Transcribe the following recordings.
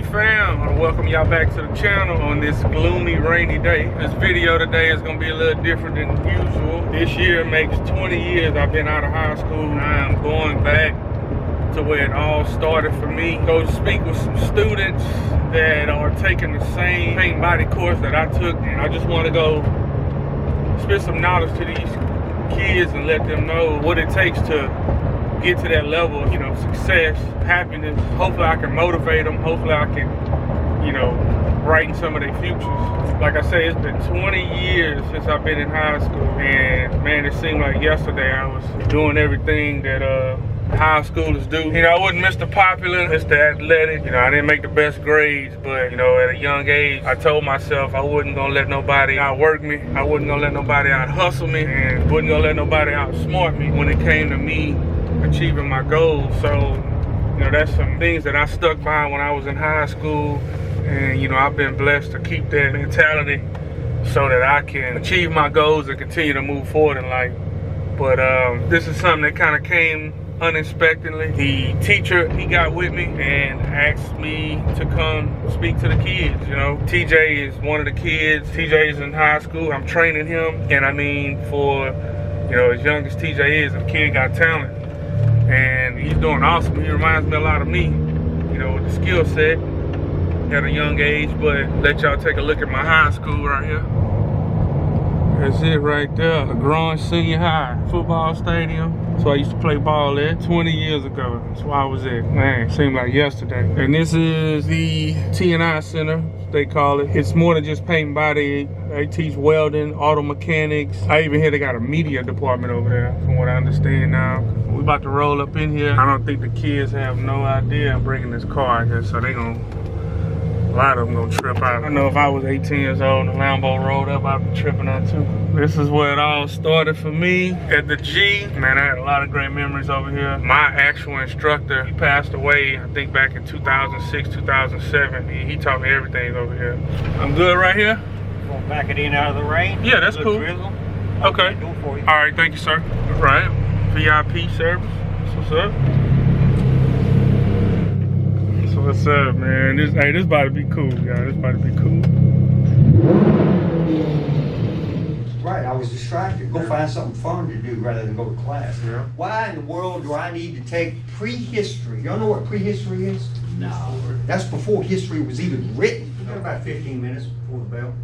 TT fam, I want to welcome y'all back to the channel on this gloomy, rainy day. This video today is going to be a little different than usual. This year makes 20 years I've been out of high school. I'm going back to where it all started for me. Go speak with some students that are taking the same paint body course that I took. And I just want to go spit some knowledge to these kids and let them know what it takes to get to that level of, success, happiness. Hopefully I can motivate them. Hopefully I can, brighten some of their futures. Like I say, it's been 20 years since I've been in high school, and man, it seemed like yesterday I was doing everything that high schoolers do. I wasn't Mr. Popular, Mr. Athletic. I didn't make the best grades, but at a young age, I told myself I wasn't gonna let nobody outwork me. I wasn't gonna let nobody out hustle me, and wasn't gonna let nobody outsmart me when it came to me achieving my goals. So, that's some things that I stuck by when I was in high school, and I've been blessed to keep that mentality so that I can achieve my goals and continue to move forward in life. But this is something that kind of came unexpectedly. The teacher, he got with me and asked me to come speak to the kids. TJ is one of the kids. TJ is in high school. I'm training him, and for as young as TJ is, the kid got talent. And he's doing awesome. He reminds me a lot of me, with the skill set at a young age. But let y'all take a look at my high school right here. That's it right there. The Grant Senior High football stadium. So I used to play ball there 20 years ago. That's why I was there. Man, it seemed like yesterday. And this is the T&I Center, they call it. It's more than just paint and body. They teach welding, auto mechanics. I even hear they got a media department over there, from what I understand now. We about to roll up in here. I don't think the kids have no idea I'm bringing this car in here, so a lot of them gonna trip out. I know if I was 18 years old and the Lambo rolled up, I'd be tripping out too. This is where it all started for me at the G. Man, I had a lot of great memories over here. My actual instructor, he passed away, I think back in 2006, 2007. He taught me everything over here. I'm good right here? Gonna back it in out of the rain? Yeah, that's cool. Drizzle. Okay. Do it for you. All right, thank you, sir. All right, VIP service. That's what's up. What's up, man? This about to be cool, y'all. This about to be cool. Right, I was distracted. Go find something fun to do rather than go to class. Yeah. Why in the world do I need to take prehistory? Y'all know what prehistory is? No. That's before history was even written. You got about 15 minutes before the bell.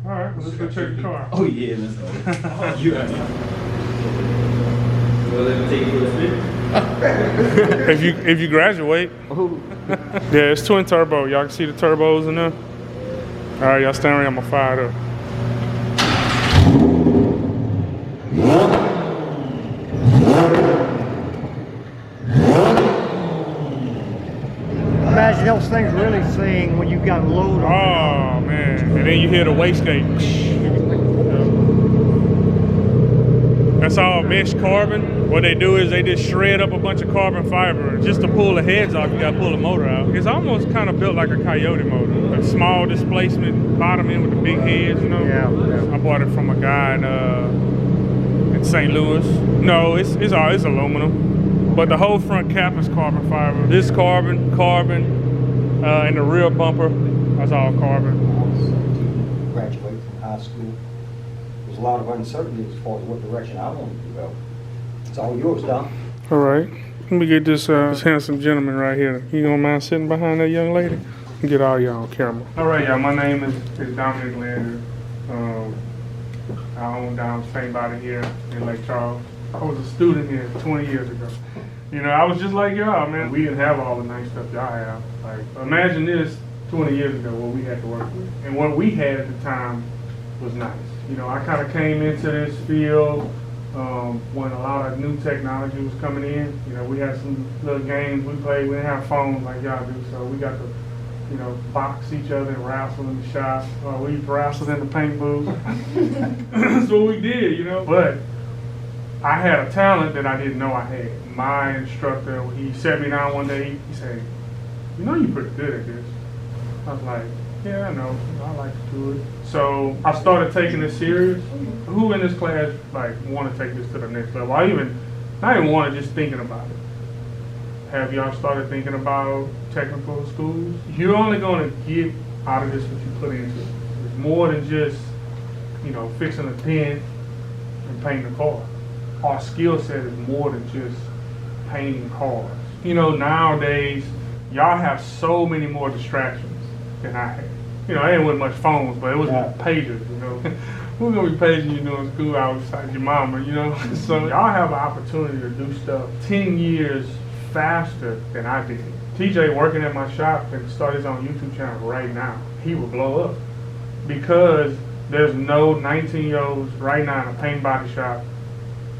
All right, let's go check the car. Oh yeah, let's go. You right now. Well, let me take you to the if you graduate. Yeah, it's twin turbo. Y'all can see the turbos in there. All right, y'all stand around. I'm gonna fire it up. Imagine those things really sing when you got a load on. Oh man, and then you hear the wastegate. That's all mesh carbon. What they do is they just shred up a bunch of carbon fiber. Just to pull the heads off, you gotta pull the motor out. It's almost kind of built like a Coyote motor. A small displacement, bottom end with the big heads, Yeah. I bought it from a guy in St. Louis. No, it's aluminum. But the whole front cap is carbon fiber. This carbon, and the rear bumper, that's all carbon. Graduate from high school. There's a lot of uncertainty as far as what direction I wanted to go. It's all yours, Dom. All right, let me get this handsome gentleman right here. You don't mind sitting behind that young lady? Get all y'all on camera. All right, y'all, my name is Dominic Lander. I own Dom's Paint Body here in Lake Charles. I was a student here 20 years ago. I was just like y'all, man. We didn't have all the nice stuff y'all have. Like, imagine this 20 years ago, what we had to work with. And what we had at the time was nice. I kind of came into this field when a lot of new technology was coming in. We had some little games we played. We didn't have phones like y'all do, so we got to, box each other and wrestle in the shop. We used to wrestle in the paint booth. That's what we did, But I had a talent that I didn't know I had. My instructor, he sat me down one day, he said, you're pretty good at this. I was like, yeah, I know, I like to do it. So I started taking it serious. Who in this class want to take this to the next level? I even want to just thinking about it. Have y'all started thinking about technical schools? You're only gonna get out of this what you put into it. It's more than just, fixing a dent and painting a car. Our skill set is more than just painting cars. Nowadays, y'all have so many more distractions than I had. I ain't with much phones, but it was pagers, Who's gonna be paging you doing school outside your mama, So y'all have an opportunity to do stuff 10 years faster than I did. TJ working at my shop can start his own YouTube channel right now. He will blow up because there's no 19-year-olds right now in a paint body shop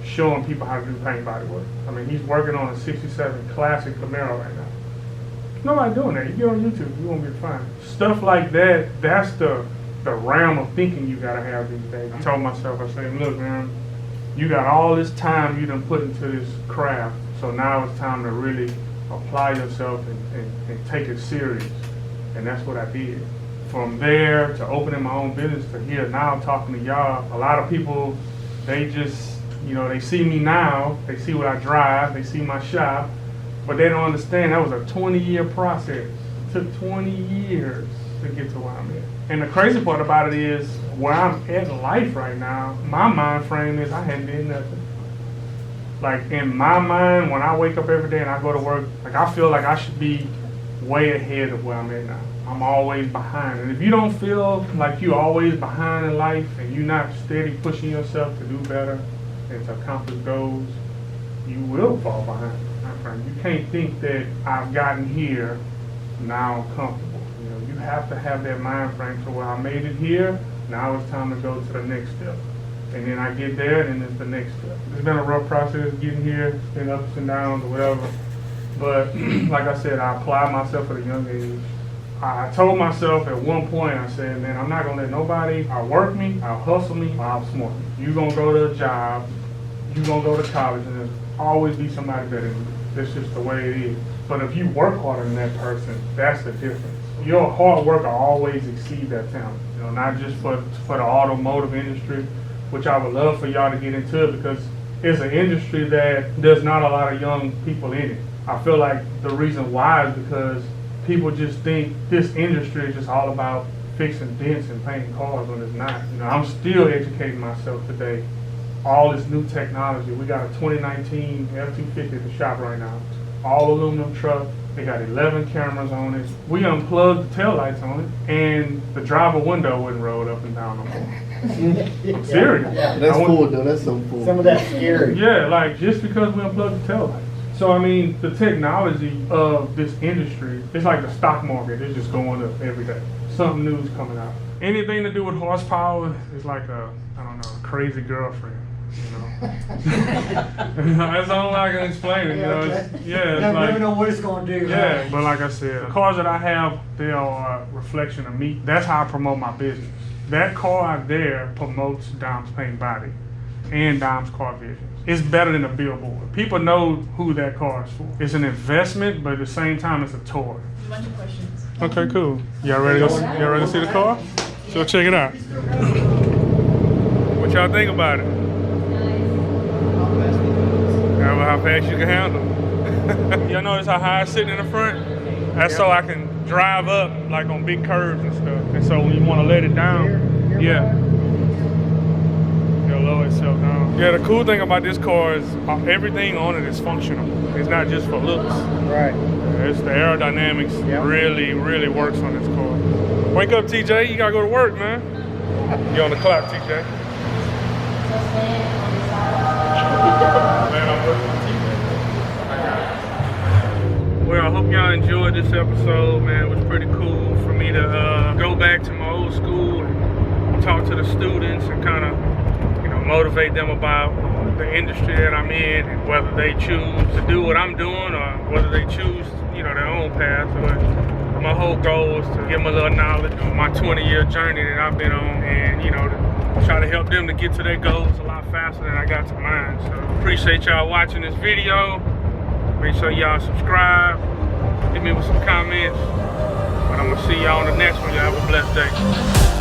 showing people how to do paint body work. I mean, he's working on a 67 classic Camaro right now. Nobody doing that. You get on YouTube, you won't be fine. Stuff like that, that's the realm of thinking you gotta have these days. I told myself, I said, look, man, you got all this time you done put into this craft, so now it's time to really apply yourself and take it serious. And that's what I did. From there to opening my own business to here, now talking to y'all, a lot of people, they just, they see me now, they see what I drive, they see my shop, but they don't understand that was a 20-year process. It took 20 years to get to where I'm at. And the crazy part about it is, where I'm at in life right now, my mind frame is I hadn't did nothing. Like, in my mind, when I wake up every day and I go to work, like, I feel like I should be way ahead of where I'm at now. I'm always behind. And if you don't feel like you're always behind in life and you're not steady pushing yourself to do better and to accomplish goals, you will fall behind. You can't think that I've gotten here, now I'm comfortable. You have to have that mind frame to where I made it here, now it's time to go to the next step. And then I get there, and then it's the next step. It's been a rough process getting here, it's been ups and downs or whatever. But like I said, I applied myself at a young age. I told myself at one point, I said, man, I'm not gonna let nobody outwork me, out-hustle me, or outsmart me. You're gonna go to a job, you're gonna go to college, and there's always be somebody better than you. That's just the way it is. But if you work harder than that person, that's the difference. Your hard work will always exceed that talent. Not just for the automotive industry, which I would love for y'all to get into it because it's an industry that there's not a lot of young people in it. I feel like the reason why is because people just think this industry is just all about fixing dents and painting cars when it's not. I'm still educating myself today. All this new technology. We got a 2019 F-250 at the shop right now. All aluminum truck. They got 11 cameras on it. We unplugged the taillights on it, and the driver window wouldn't roll up and down no more. I'm serious. Yeah. That's cool, though. That's so cool. Some of that's scary. Yeah, like just because we unplugged the taillights. So, I mean, the technology of this industry, it's like the stock market. It's just going up every day. Something new's coming out. Anything to do with horsepower is like a crazy girlfriend. That's the only way I can explain it. It's never know what it's going to do. Yeah, right? but like I said, the cars that I have, they are a reflection of me. That's how I promote my business. That car out there promotes Dom's Paint Body and Dom's Car Visions. It's better than a billboard. People know who that car is for. It's an investment, but at the same time, it's a toy. A bunch of questions. Okay, cool. Y'all ready to see the car? So check it out. What y'all think about it? How fast you can handle. Y'all notice how high it's sitting in the front? That's so I can drive up like on big curves and stuff. And so when you want to let it down, it'll lower itself down. Yeah, the cool thing about this car is everything on it is functional. It's not just for looks. Right. It's the aerodynamics really, really works on this car. Wake up, TJ. You gotta go to work, man. You on the clock, TJ. Well, I hope y'all enjoyed this episode, man. It was pretty cool for me to go back to my old school and talk to the students and kind of, motivate them about the industry that I'm in and whether they choose to do what I'm doing or whether they choose, their own path. But my whole goal is to give them a little knowledge on my 20-year journey that I've been on and, to try to help them to get to their goals a lot faster than I got to mine. So appreciate y'all watching this video. Make sure y'all subscribe. Hit me with some comments. But I'm going to see y'all on the next one. Y'all have a blessed day.